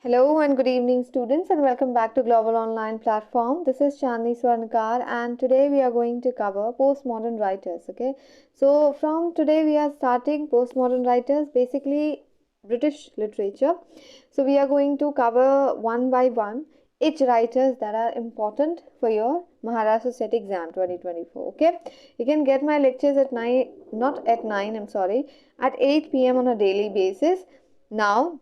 Hello and good evening students, and welcome back to Global Online Platform. This is Chandni Swarnkar, and today we are going to cover postmodern writers. Okay, so from today we are starting postmodern writers, basically British literature. So we are going to cover one by one each writers that are important for your Maharashtra SET exam 2024. Okay, you can get my lectures at 9, not at 9, I'm sorry, at 8 p.m. on a daily basis. Now,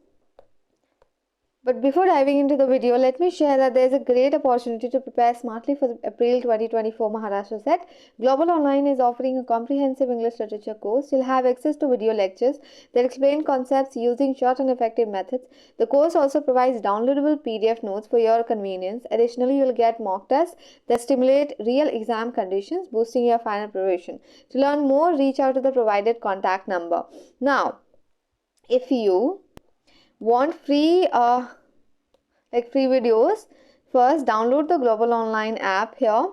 but before diving into the video, let me share that there is a great opportunity to prepare smartly for the April 2024 Maharashtra SET. Global Online is offering a comprehensive English literature course. You'll have access to video lectures that explain concepts using short and effective methods. The course also provides downloadable PDF notes for your convenience. Additionally, you'll get mock tests that stimulate real exam conditions, boosting your final preparation. To learn more, reach out to the provided contact number. Now, if you want free videos, first download the Global Online app here.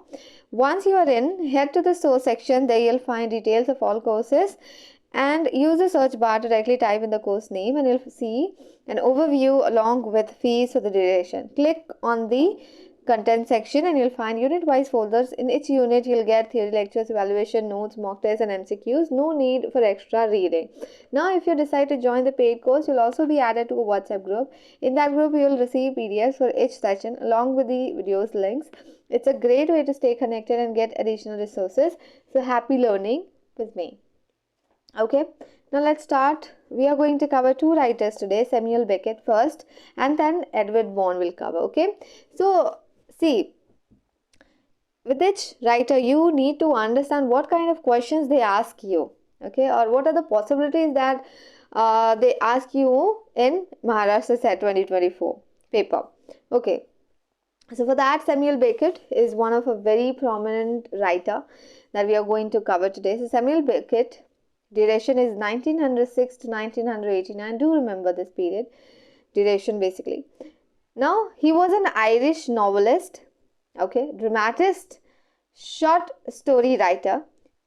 Once you are in, head to the source section. There you'll find details of all courses and use the search bar to directly type in the course name, and you'll see an overview along with fees for the duration. Click on the content section and you'll find unit wise folders. In each unit you'll get theory lectures, evaluation notes, mock tests and MCQs. No need for extra reading. Now if you decide to join the paid course, you'll also be added to a WhatsApp group. In that group you'll receive PDFs for each session along with the videos links. It's a great way to stay connected and get additional resources. So happy learning with me. Okay, now let's start. We are going to cover two writers today, Samuel Beckett first and then Edward Vaughan will cover. Okay, so see, with each writer you need to understand what kind of questions they ask you, okay, or what are the possibilities that they ask you in Maharashtra SET 2024 paper. Okay, so for that, Samuel Beckett is one of a very prominent writer that we are going to cover today. So Samuel Beckett, duration is 1906 to 1989. Do remember this period, duration basically. Now, he was an Irish novelist, okay, dramatist, short story writer,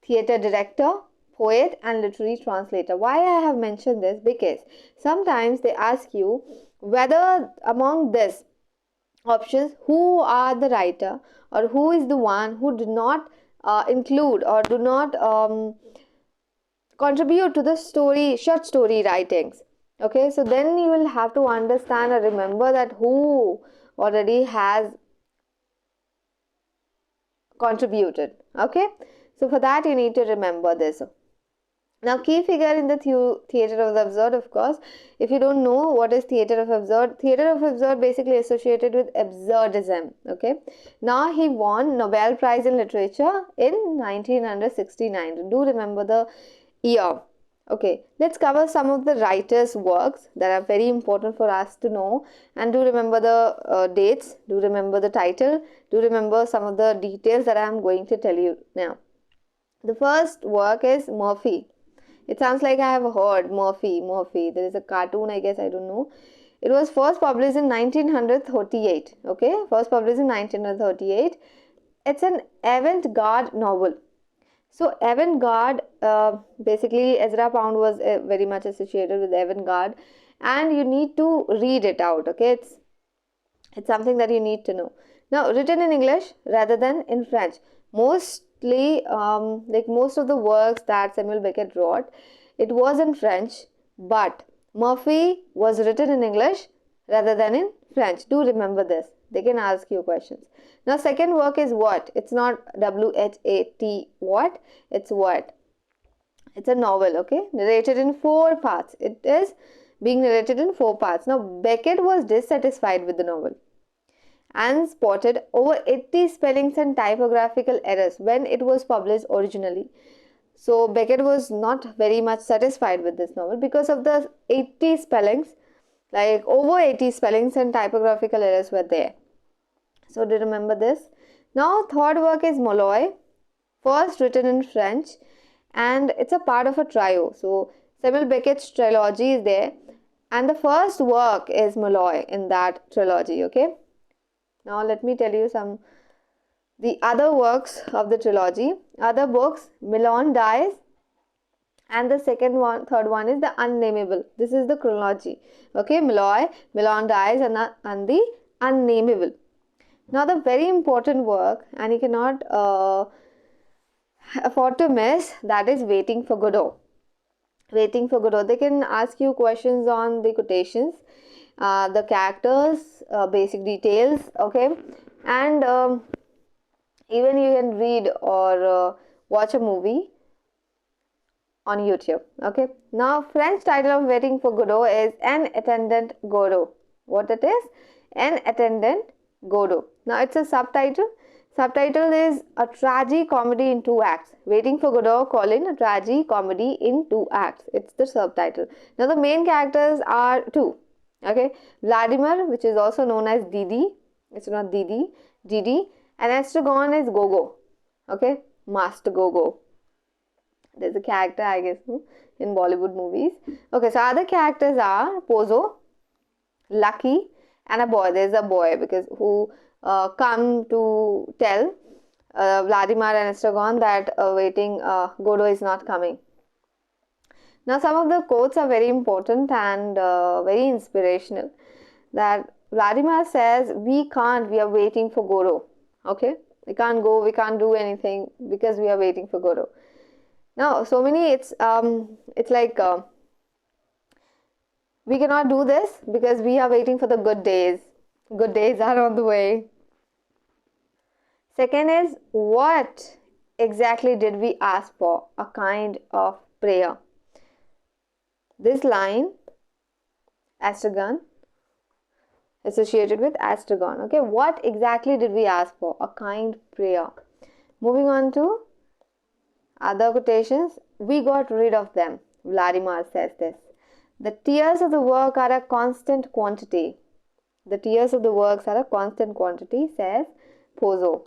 theatre director, poet and literary translator. Why I have mentioned this? Because sometimes they ask you whether among this options who are the writer or who is the one who do not include or do not contribute to the short story writings. Okay, so then you will have to understand or remember that who already has contributed. Okay, so for that you need to remember this. Now, key figure in the theatre of the absurd, of course. If you don't know what is theatre of absurd basically associated with absurdism. Okay. Now, he won Nobel Prize in Literature in 1969. Do remember the year. Okay, let's cover some of the writers' works that are very important for us to know, and do remember the dates, do remember the title, do remember some of the details that I am going to tell you now. The first work is Murphy. It sounds like I have heard Murphy. There is a cartoon, I guess, I don't know. It was first published in 1938. Okay, first published in 1938. It's an avant-garde novel. So avant-garde, basically Ezra Pound was very much associated with avant-garde, and you need to read it out. Okay, it's something that you need to know. Now, written in English rather than in French. Mostly, like most of the works that Samuel Beckett wrote, it was in French, but Murphy was written in English rather than in French. Do remember this. They can ask you questions. Now, second work is What? It's not W-H-A-T, What? It's What? It's a novel, okay? Narrated in 4 parts. It is being narrated in 4 parts. Now, Beckett was dissatisfied with the novel and spotted over 80 spellings and typographical errors when it was published originally. So, Beckett was not very much satisfied with this novel because of the 80 spellings, like over 80 spellings and typographical errors were there. So, do you remember this? Now, third work is Molloy, first written in French, and it's a part of a trio. So, Samuel Beckett's trilogy is there, and the first work is Molloy in that trilogy, okay? Now, let me tell you the other works of the trilogy. Other books, Milon Dies And the third one is the unnameable. This is the chronology. Okay, Malloy, Millon dies, and the unnameable. Now the very important work, and you cannot afford to miss, that is Waiting for Godot. Waiting for Godot. They can ask you questions on the quotations, the characters, basic details, okay, and even you can read or watch a movie on YouTube. Okay. Now French title of Waiting for Godot is En Attendant Godot. What it is? En Attendant Godot. Now it's a subtitle. Subtitle is a tragic comedy in 2 acts. Waiting for Godot, a tragic comedy in 2 acts. It's the subtitle. Now the main characters are 2. Okay. Vladimir, which is also known as Didi. It's not Didi. Didi. And Estragon is Gogo. Okay. Master Gogo. There's a character, I guess, in Bollywood movies. Okay, so other characters are Pozo, Lucky, and a boy. There's a boy because who come to tell Vladimir and Estragon that waiting Godot is not coming. Now, some of the quotes are very important and very inspirational. That Vladimir says, we are waiting for Godot. Okay, we can't go, we can't do anything because we are waiting for Godot. Now, so many, it's like we cannot do this because we are waiting for the good days. Good days are on the way. Second is, what exactly did we ask for? A kind of prayer. This line, Astragon, associated with Astragon. Okay, what exactly did we ask for? A kind prayer. Moving on to other quotations, we got rid of them. Vladimir says this. The tears of the work are a constant quantity. The tears of the works are a constant quantity, says Pozo.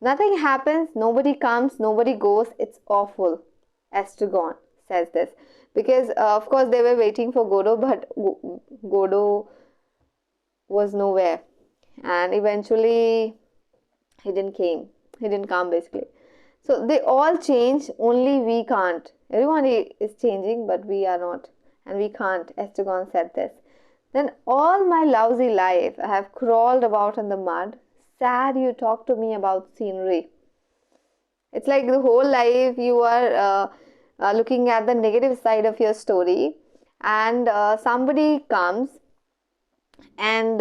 Nothing happens, nobody comes, nobody goes, it's awful. Estragon says this. Because, of course, they were waiting for Godot, but Godot was nowhere. And eventually, he didn't come basically. So they all change, only we can't. Everyone is changing, but we are not. And we can't. Estragon said this. Then all my lousy life I have crawled about in the mud. Sad you talk to me about scenery. It's like the whole life you are looking at the negative side of your story. And somebody comes and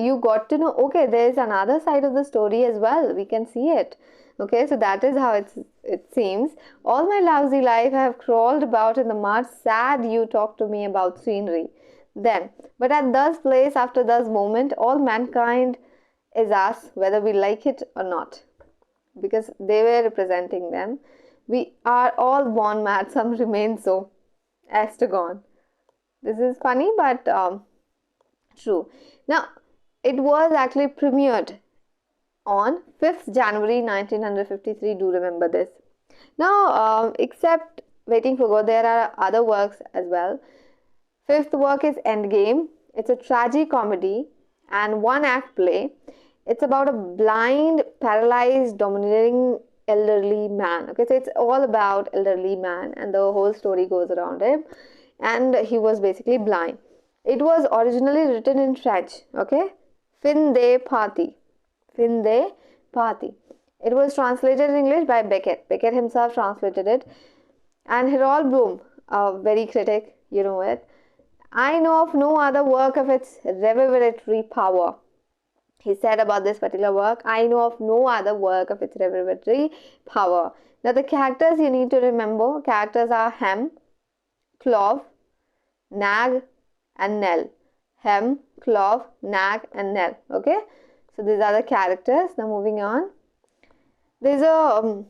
you got to know, okay, there is another side of the story as well. We can see it. Okay, so that is how it seems. All my lousy life I have crawled about in the mud. Sad you talk to me about scenery. Then, but at thus place, after thus moment, all mankind is us, whether we like it or not. Because they were representing them. We are all born mad, some remain so. Estragon. This is funny, but true. Now, it was actually premiered on 5th January 1953. Do remember this. Now, except Waiting for Godot, there are other works as well. 5th work is Endgame. It's a tragicomedy and 1-act play. It's about a blind, paralyzed, domineering elderly man. Okay, so it's all about elderly man and the whole story goes around him. And he was basically blind. It was originally written in French. Okay, Fin de Party. Fin de Party. It was translated in English by Beckett. Beckett himself translated it. And Harold Bloom, a very critic, you know it. I know of no other work of its reverberatory power. He said about this particular work, I know of no other work of its reverberatory power. Now the characters you need to remember, characters are Hem, Clove, Nag and Nell. Hem, Clove, Nag and Nell. Okay. So these are the characters. Now moving on. There's a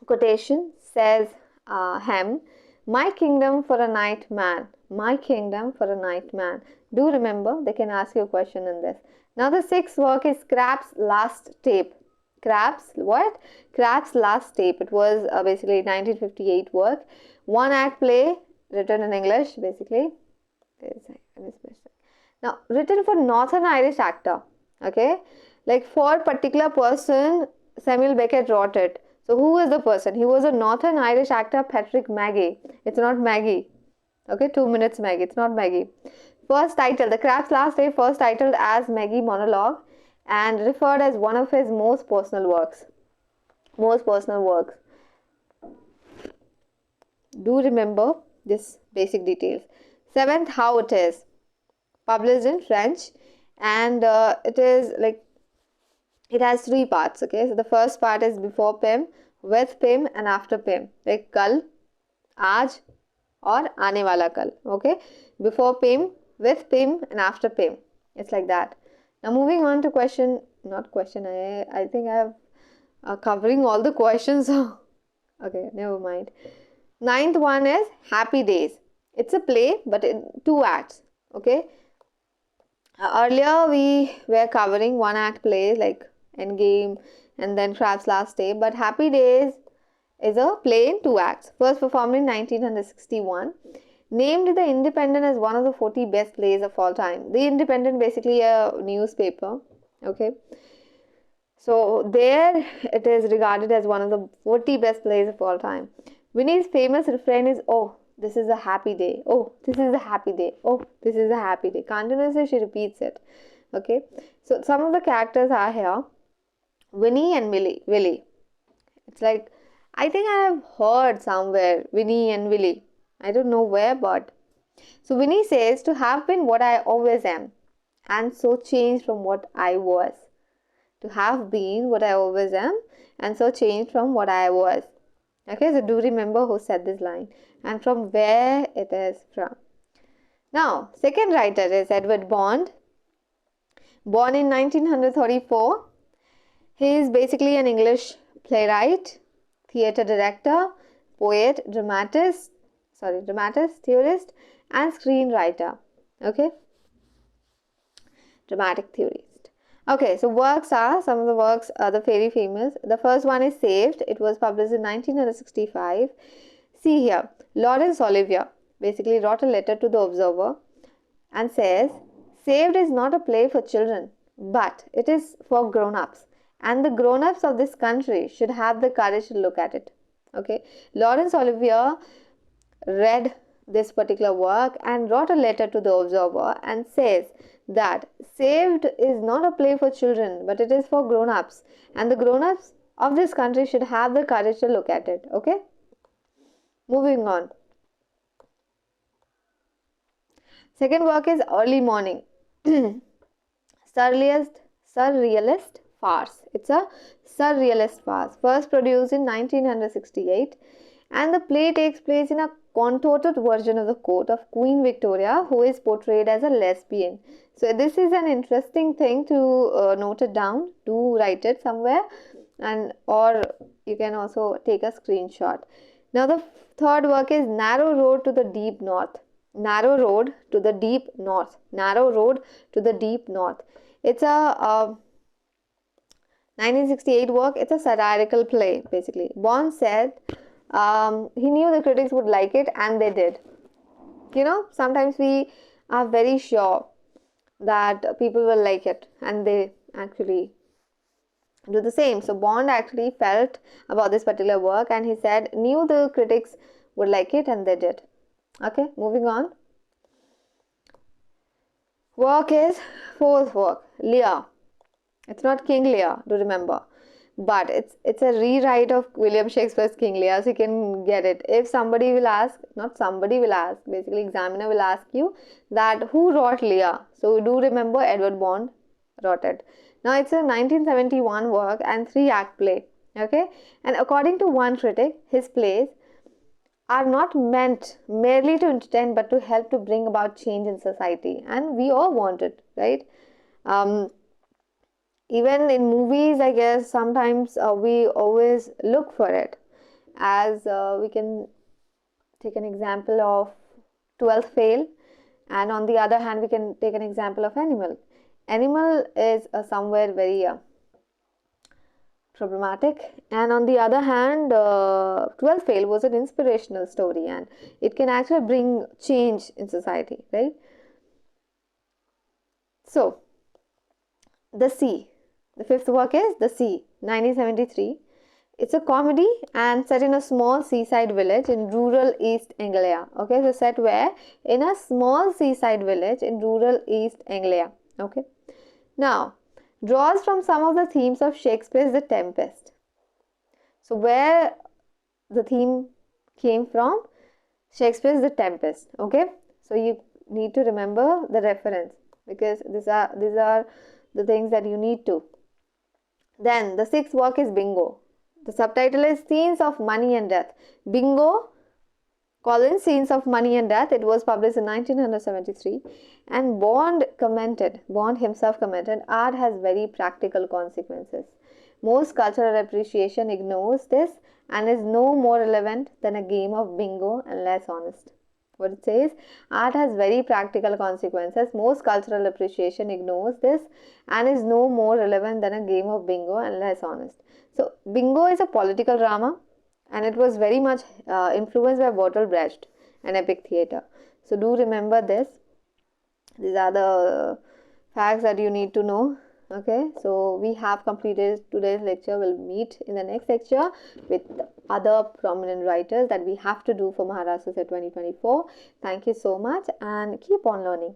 quotation says Hem, my kingdom for a night man. My kingdom for a night man. Do remember, they can ask you a question in this. Now the 6th work is Krapp's Last Tape. Krapp's what? Krapp's Last Tape. It was basically 1958 work. 1-act play written in English basically. Now written for Northern Irish actor. Okay, like for particular person, Samuel Beckett wrote it. So who is the person? He was a Northern Irish actor, Patrick Maggie. It's not Maggie. Okay, 2 minutes Maggie. It's not Maggie. First title, The Crab's Last Day, first titled as Maggie Monologue and referred as one of his most personal works. Most personal works. Do remember this basic details. Seventh, How It Is, published in French, and it is like, it has 3 parts. Okay, so the first part is before PIM, with PIM, and after PIM, like kal, aaj, or aane wala kal. Okay, before PIM, with PIM, and after PIM. It's like that. Now moving on to I think I have covering all the questions. Okay, never mind. Ninth one is Happy Days. It's a play, but in 2 acts. Okay. Earlier we were covering 1 act plays like Endgame and then Crab's Last Day, but Happy Days is a play in 2 acts. First performed in 1961. Named The Independent as one of the 40 best plays of all time. The Independent, basically a newspaper. Okay. So there it is regarded as one of the 40 best plays of all time. Winnie's famous refrain is, "Oh, this is a happy day. Oh, this is a happy day. Oh, this is a happy day." Continuously she repeats it. Okay. So some of the characters are here. Winnie and Willie. It's like, I think I have heard somewhere Winnie and Willie. I don't know where, but so Winnie says, "To have been what I always am, and so changed from what I was." To have been what I always am, and so changed from what I was. Okay, so do remember who said this line and from where it is from. Now, second writer is Edward Bond, born in 1934. He is basically an English playwright, theatre director, poet, dramatist, theorist, and screenwriter. Okay, dramatic theorist. Okay, so works are, some of the works are the very famous. The first one is Saved. It was published in 1965. See here, Laurence Olivier basically wrote a letter to the Observer and says, "Saved is not a play for children, but it is for grown-ups. And the grown-ups of this country should have the courage to look at it." Okay, Laurence Olivier read this particular work and wrote a letter to the Observer and says that Saved is not a play for children, but it is for grown-ups, and the grown-ups of this country should have the courage to look at it. Okay, moving on. Second work is Early Morning. Surrealist farce. It's a surrealist farce, first produced in 1968, and the play takes place in a contorted version of the court of Queen Victoria, who is portrayed as a lesbian. So this is an interesting thing to note it down. Do write it somewhere, and or you can also take a screenshot. Now the third work is Narrow Road to the Deep North. Narrow Road to the Deep North. Narrow Road to the Deep North. It's a 1968 work. It's a satirical play basically. Bond said he knew the critics would like it, and they did. You know, sometimes we are very sure that people will like it, and they actually do the same. So Bond actually felt about this particular work, and he said knew the critics would like it, and they did. Okay, moving on. Work is fourth work, Lear. It's not King Lear, do remember, but it's a rewrite of William Shakespeare's King Lear, so you can get it. If somebody will ask, not somebody will ask, basically examiner will ask you that who wrote Lear. So do remember Edward Bond wrote it. Now it's a 1971 work and 3-act play. Okay, and according to one critic, his plays are not meant merely to entertain but to help to bring about change in society, and we all want it, right? Even in movies, I guess sometimes we always look for it, as we can take an example of 12th Fail, and on the other hand we can take an example of Animal. Animal is somewhere very problematic, and on the other hand 12th Fail was an inspirational story, and it can actually bring change in society, right? So The Sea, the fifth work is The Sea, 1973. It's a comedy and set in a small seaside village in rural East Anglia. Okay, so set where? In a small seaside village in rural East Anglia. Okay. Now, draws from some of the themes of Shakespeare's The Tempest. So, where the theme came from? Shakespeare's The Tempest. Okay. So, you need to remember the reference, because these are the things that you need to. Then the sixth work is Bingo. The subtitle is Scenes of Money and Death. Bingo, Collins, Scenes of Money and Death. It was published in 1973. And Bond himself commented, art has very practical consequences. Most cultural appreciation ignores this and is no more relevant than a game of bingo and less honest. What it says, art has very practical consequences. Most cultural appreciation ignores this and is no more relevant than a game of bingo and less honest. So, Bingo is a political drama, and it was very much influenced by Bertolt Brecht and epic theatre. So, do remember this. These are the facts that you need to know. Okay, so we have completed today's lecture. We'll meet in the next lecture with other prominent writers that we have to do for Maharashtra SET 2024. Thank you so much and keep on learning.